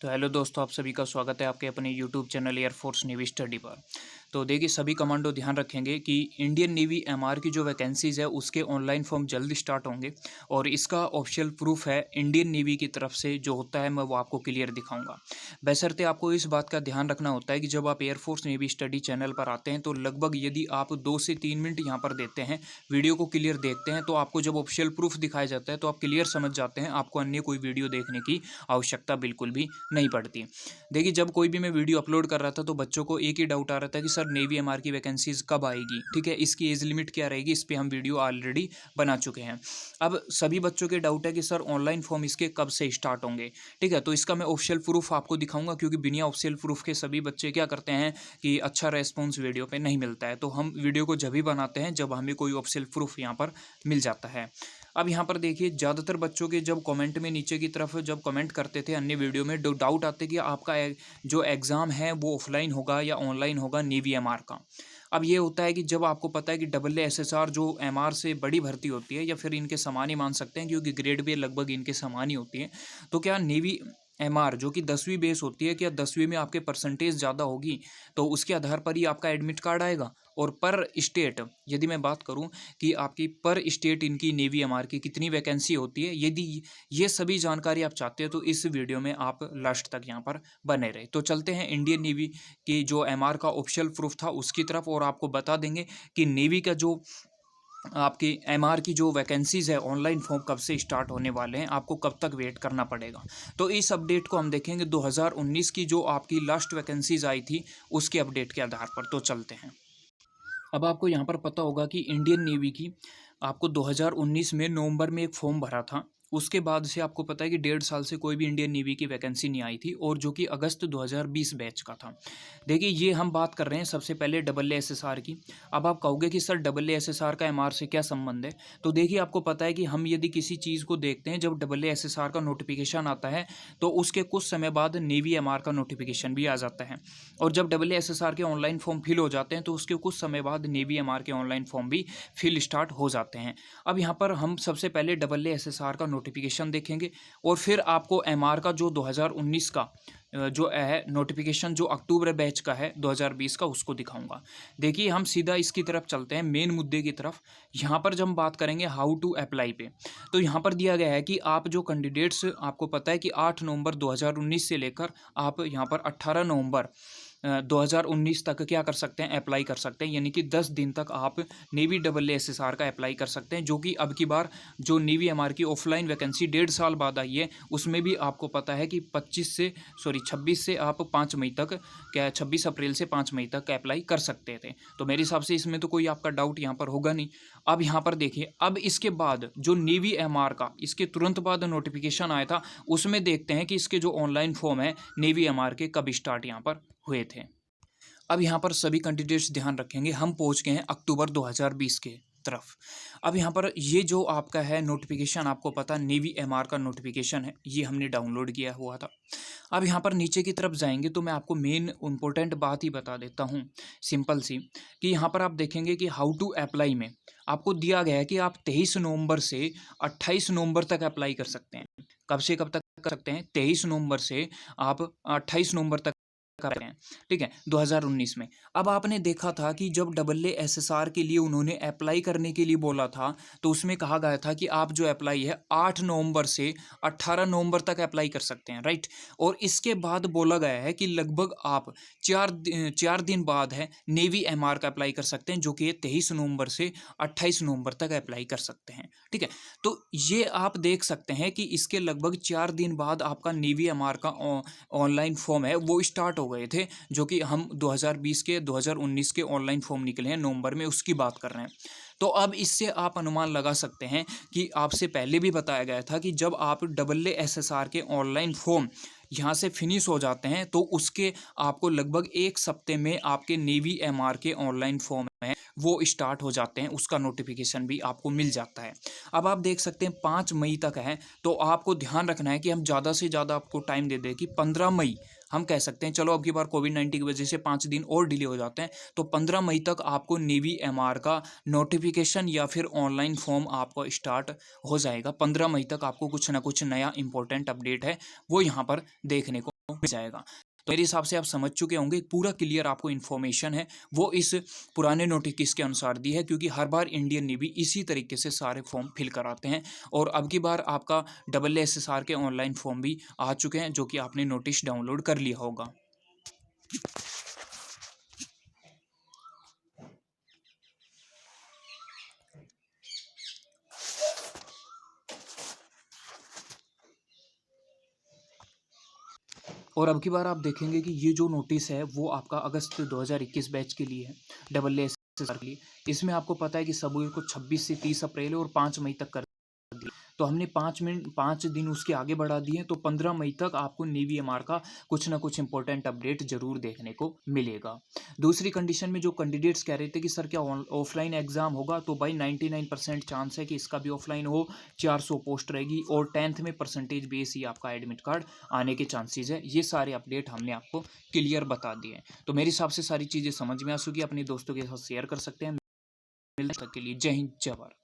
तो हेलो दोस्तों, आप सभी का स्वागत है आपके अपने YouTube channel air force navy study पर। तो देखिए, सभी कमांडो ध्यान रखेंगे कि इंडियन नेवी एमआर की जो वैकेंसीज़ है उसके ऑनलाइन फॉर्म जल्द स्टार्ट होंगे और इसका ऑफिशियल प्रूफ है इंडियन नेवी की तरफ से जो होता है मैं वो आपको क्लियर दिखाऊंगा। बशर्ते आपको इस बात का ध्यान रखना होता है कि जब आप एयरफोर्स नेवी स्टडी चैनल पर आते हैं तो लगभग यदि आप 2 से 3 मिनट यहाँ पर देते हैं, वीडियो को क्लियर देखते हैं, तो आपको जब ऑफिशियल प्रूफ दिखाया जाता है तो आप क्लियर समझ जाते हैं, आपको अन्य कोई वीडियो देखने की आवश्यकता बिल्कुल भी नहीं पड़ती। देखिए, जब कोई भी मैं वीडियो अपलोड कर रहा था तो बच्चों को एक ही डाउट आ रहा था कि सर नेवी एमआर की वैकेंसीज कब आएगी, ठीक है, इसकी एज लिमिट क्या रहेगी। इस पे हम वीडियो ऑलरेडी बना चुके हैं। अब सभी बच्चों के डाउट है कि सर ऑनलाइन फॉर्म इसके कब से स्टार्ट होंगे, ठीक है। तो इसका मैं ऑफिशियल प्रूफ आपको दिखाऊंगा, क्योंकि बिना ऑफिशियल प्रूफ के सभी बच्चे क्या करते हैं कि अच्छा रेस्पॉन्स वीडियो पे नहीं मिलता है। तो हम वीडियो को जब ही बनाते हैं जब हमें कोई ऑफिशियल प्रूफ यहाँ पर मिल जाता है। अब यहाँ पर देखिए, ज़्यादातर बच्चों के जब कमेंट में नीचे की तरफ जब कमेंट करते थे अन्य वीडियो में, डाउट आते कि आपका जो एग्ज़ाम है वो ऑफलाइन होगा या ऑनलाइन होगा नेवी एमआर का। अब ये होता है कि जब आपको पता है कि डबल एसएसआर जो एमआर से बड़ी भर्ती होती है या फिर इनके समान ही मान सकते हैं, क्योंकि ग्रेड भी लगभग इनके समान ही होती है। तो क्या नेवी एमआर जो कि 10वीं बेस होती है, क्या 10वीं में आपके परसेंटेज ज़्यादा होगी तो उसके आधार पर ही आपका एडमिट कार्ड आएगा। और पर स्टेट यदि मैं बात करूं कि आपकी पर स्टेट इनकी नेवी एमआर की कितनी वैकेंसी होती है, यदि ये सभी जानकारी आप चाहते हैं तो इस वीडियो में आप लास्ट तक यहाँ पर बने रहे। तो चलते हैं इंडियन नेवी की जो एमआर का ऑफिशियल प्रूफ था उसकी तरफ, और आपको बता देंगे कि नेवी का जो आपकी एमआर की जो वैकेंसीज़ है ऑनलाइन फॉर्म कब से स्टार्ट होने वाले हैं, आपको कब तक वेट करना पड़ेगा। तो इस अपडेट को हम देखेंगे 2019 की जो आपकी लास्ट वैकेंसीज़ आई थी उसके अपडेट के आधार पर। तो चलते हैं। अब आपको यहाँ पर पता होगा कि इंडियन नेवी की आपको 2019 में नवंबर में एक फॉर्म भरा था। उसके बाद से आपको पता है कि 1.5 साल से कोई भी इंडियन नेवी की वैकेंसी नहीं आई थी, और जो कि अगस्त 2020 बैच का था। देखिए, ये हम बात कर रहे हैं सबसे पहले डबल एसएसआर की। अब आप कहोगे कि सर डबल एसएसआर का एमआर से क्या संबंध है। तो देखिए, आपको पता है कि हम यदि किसी चीज़ को देखते हैं, जब डबल एसएसआर का नोटिफिकेशन आता है तो उसके कुछ समय बाद नेवी एमआर का नोटिफिकेशन भी आ जाता है। और जब डबल एसएसआर के ऑनलाइन फॉर्म फिल हो जाते हैं तो उसके कुछ समय बाद नेवी एमआर के ऑनलाइन फॉर्म भी फिल स्टार्ट हो जाते हैं। अब यहाँ पर हम सबसे पहले डबल एसएसआर का नोटिफिकेशन देखेंगे और फिर आपको एमआर का जो 2019 का जो है नोटिफिकेशन जो अक्टूबर बैच का है 2020 का, उसको दिखाऊंगा। देखिए, हम सीधा इसकी तरफ चलते हैं, मेन मुद्दे की तरफ। यहाँ पर जब हम बात करेंगे हाउ टू अप्लाई पे, तो यहाँ पर दिया गया है कि आप जो कैंडिडेट्स, आपको पता है कि 8 नवंबर 2019 से लेकर आप यहाँ पर 18 नवंबर 2019 तक क्या कर सकते हैं, अप्लाई कर सकते हैं। यानी कि 10 दिन तक आप नेवी डबल एसएसआर का अप्लाई कर सकते हैं, जो कि अब की बार जो नेवी एमआर की ऑफलाइन वैकेंसी 1.5 साल बाद आई है उसमें भी आपको पता है कि 26 से आप 5 मई तक, क्या 26 अप्रैल से 5 मई तक अप्लाई कर सकते थे। तो मेरे हिसाब से इसमें तो कोई आपका डाउट यहाँ पर होगा नहीं। अब यहाँ पर देखिए, अब इसके बाद जो नेवी एमआर का इसके तुरंत बाद नोटिफिकेशन आया था, उसमें देखते हैं कि इसके जो ऑनलाइन फॉर्म है नेवी एमआर के कब स्टार्ट यहाँ पर हुए थे। अब यहाँ पर सभी कैंडिडेट्स ध्यान रखेंगे, हम पहुँच गए हैं अक्टूबर 2020 के तरफ। अब यहाँ पर ये जो आपका है नोटिफिकेशन, आपको पता नेवी एमआर का नोटिफिकेशन है, ये हमने डाउनलोड किया हुआ था। अब यहाँ पर नीचे की तरफ जाएंगे तो मैं आपको मेन इंपॉर्टेंट बात ही बता देता हूँ, सिंपल सी, कि यहाँ पर आप देखेंगे कि हाउ टू अप्लाई में आपको दिया गया है कि आप 23 नवंबर से 28 नवंबर तक अप्लाई कर सकते हैं। कब से कब तक कर सकते हैं? 23 नवंबर से आप 28 नवंबर तक कर रहे हैं, ठीक है, 2019 में। अब आपने देखा था कि जब डबल एसएसआर के लिए उन्होंने अप्लाई करने के लिए बोला था तो उसमें कहा गया था कि आप जो अप्लाई है 8 नवंबर से 18 नवंबर तक अप्लाई कर सकते हैं, राइट। और इसके बाद बोला गया है कि लगभग आप 4 दिन बाद है नेवी एमआर का अप्लाई कर सकते हैं, जो कि 23 नवंबर से 28 नवंबर तक अप्लाई कर सकते हैं, ठीक है। तो ये आप देख सकते हैं कि इसके लगभग 4 दिन बाद आपका नेवी एमआर का ऑनलाइन फॉर्म है वो स्टार्ट हो गए थे, जो कि हम 2020 के 2019 के ऑनलाइन फॉर्म निकले हैं नवंबर में, उसकी बात कर रहे हैं। तो अब इससे आप अनुमान लगा सकते हैं कि आपसे पहले भी बताया गया था कि जब आप डबल एसएसआर के ऑनलाइन फॉर्म यहाँ से फिनिश हो जाते हैं तो उसके आपको लगभग 1 हफ्ते में आपके नेवी एमआर के ऑनलाइन फॉर्म है वो स्टार्ट हो जाते हैं, उसका नोटिफिकेशन भी आपको मिल जाता है। अब आप देख सकते हैं 5 मई तक है, तो आपको ध्यान रखना है कि हम ज़्यादा से ज़्यादा आपको टाइम दे दें कि 15 मई हम कह सकते हैं चलो अब की बार कोविड-19 की वजह से 5 दिन और डिले हो जाते हैं, तो 15 मई तक आपको नेवी एमआर का नोटिफिकेशन या फिर ऑनलाइन फॉर्म आपको स्टार्ट हो जाएगा। 15 मई तक आपको कुछ ना कुछ नया इंपॉर्टेंट अपडेट है वो यहाँ पर देखने को मिल जाएगा। तो मेरे हिसाब से आप समझ चुके होंगे, पूरा क्लियर आपको इन्फॉर्मेशन है वो इस पुराने नोटिस के अनुसार दी है, क्योंकि हर बार इंडियन नेवी इसी तरीके से सारे फॉर्म फिल कराते हैं। और अब की बार आपका SSR के ऑनलाइन फॉर्म भी आ चुके हैं, जो कि आपने नोटिस डाउनलोड कर लिया होगा। और अब की बार आप देखेंगे कि ये जो नोटिस है वो आपका अगस्त 2021 बैच के लिए है, SSR के लिए। इसमें आपको पता है कि सभी को 26 से 30 अप्रैल और 5 मई तक कर दिया, तो हमने 5 दिन उसके आगे बढ़ा दिए, तो 15 मई तक आपको नेवी एमआर का कुछ ना कुछ इंपॉर्टेंट अपडेट जरूर देखने को मिलेगा। दूसरी कंडीशन में जो कैंडिडेट्स कह रहे थे कि सर क्या ऑफलाइन एग्जाम होगा, तो भाई 99% चांस है कि इसका भी ऑफलाइन हो। 400 पोस्ट रहेगी और 10th में परसेंटेज बेस ही आपका एडमिट कार्ड आने के चांसेस है। ये सारे अपडेट हमने आपको क्लियर बता दिए हैं। तो मेरे हिसाब से सारी चीज़ें समझ में आ चुकी है, अपने दोस्तों के साथ शेयर कर सकते हैं। मिलने तक के लिए जय हिंद जय भारत।